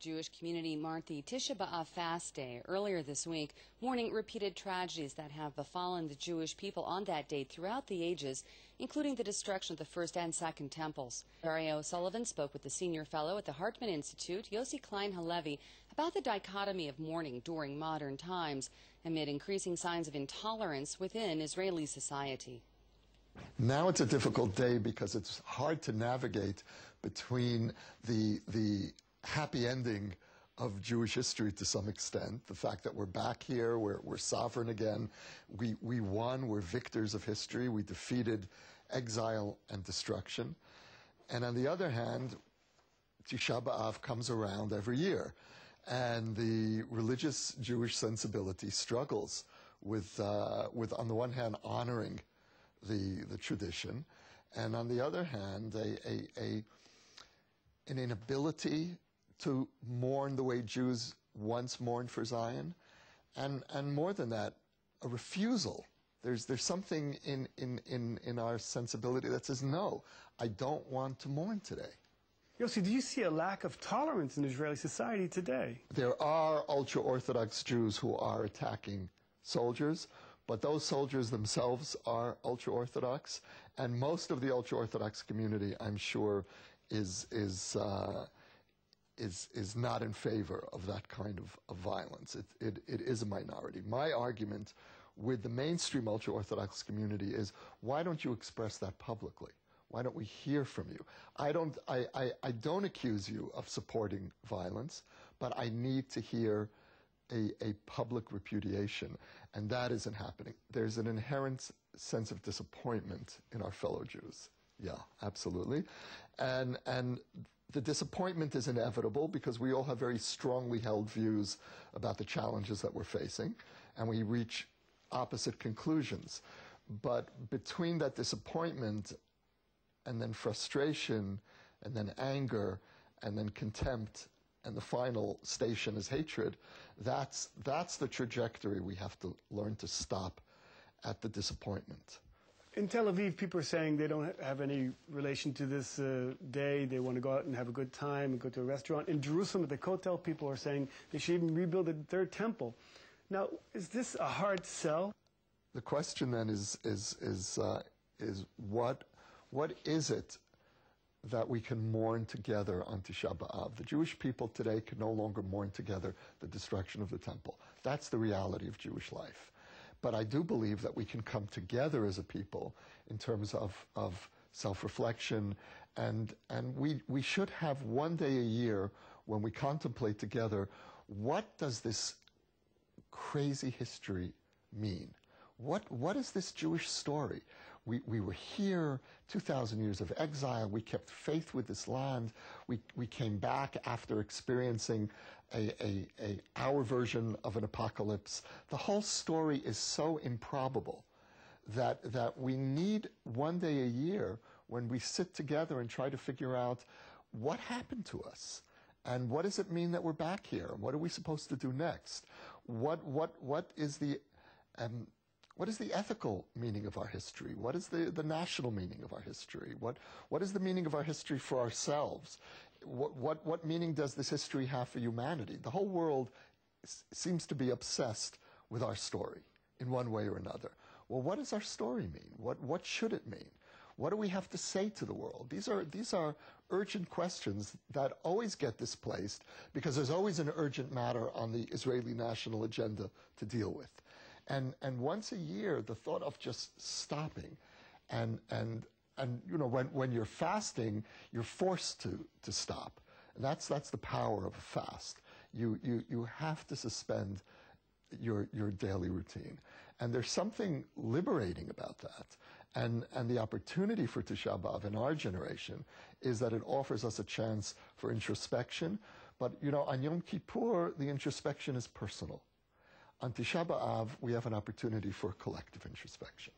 Jewish community marked the Tisha B'av fast day earlier this week, mourning repeated tragedies that have befallen the Jewish people on that date throughout the ages, including the destruction of the First and Second Temples. Daria O'Sullivan spoke with the senior fellow at the Hartman Institute, Yossi Klein, about the dichotomy of mourning during modern times, amid increasing signs of intolerance within Israeli society. Now it's a difficult day because it's hard to navigate between the happy ending of Jewish history to some extent, the fact that we're back here, we're sovereign again, we won, we're victors of history, we defeated exile and destruction. And on the other hand, Tisha B'av comes around every year, and the religious Jewish sensibility struggles with on the one hand, honoring the tradition, and on the other hand, an inability to mourn the way Jews once mourned for Zion, and more than that, a refusal. There's something in our sensibility that says, no, I don't want to mourn today. Yossi, do you see a lack of tolerance in Israeli society today? There are ultra-Orthodox Jews who are attacking soldiers, but those soldiers themselves are ultra-Orthodox, and most of the ultra-Orthodox community, I'm sure, is not in favor of that kind of violence. It is a minority. My argument with the mainstream ultra-Orthodox community is, why don't you express that publicly? Why don't we hear from you? I don't accuse you of supporting violence, but I need to hear a public repudiation, and that isn't happening. There's an inherent sense of disappointment in our fellow Jews. Yeah, absolutely. And the disappointment is inevitable because we all have very strongly held views about the challenges that we're facing, and we reach opposite conclusions. But between that disappointment and then frustration and then anger and then contempt, and the final station is hatred, that's the trajectory we have to learn to stop at the disappointment. In Tel Aviv, people are saying they don't have any relation to this day. They want to go out and have a good time and go to a restaurant. In Jerusalem, at the Kotel, people are saying they should even rebuild a third temple. Now, is this a hard sell? The question then is what is it that we can mourn together on Tisha B'av? The Jewish people today can no longer mourn together the destruction of the temple. That's the reality of Jewish life. But I do believe that we can come together as a people in terms of self-reflection, and we should have one day a year when we contemplate together, what does this crazy history mean? What is this Jewish story? We were here, 2,000 years of exile. We kept faith with this land. We came back after experiencing our version of an apocalypse. The whole story is so improbable that we need one day a year when we sit together and try to figure out what happened to us. And what does it mean that we're back here? What are we supposed to do next? What is the ethical meaning of our history? What is the national meaning of our history? What is the meaning of our history for ourselves? What meaning does this history have for humanity? The whole world seems to be obsessed with our story in one way or another. Well, what does our story mean? What should it mean? What do we have to say to the world? These are urgent questions that always get displaced because there's always an urgent matter on the Israeli national agenda to deal with. And once a year, the thought of just stopping, and you know, when you're fasting, you're forced to stop. And that's the power of a fast. You have to suspend your daily routine. And there's something liberating about that. And the opportunity for Tisha B'av in our generation is that it offers us a chance for introspection. But you know, on Yom Kippur, the introspection is personal. On Tisha B'av, we have an opportunity for collective introspection.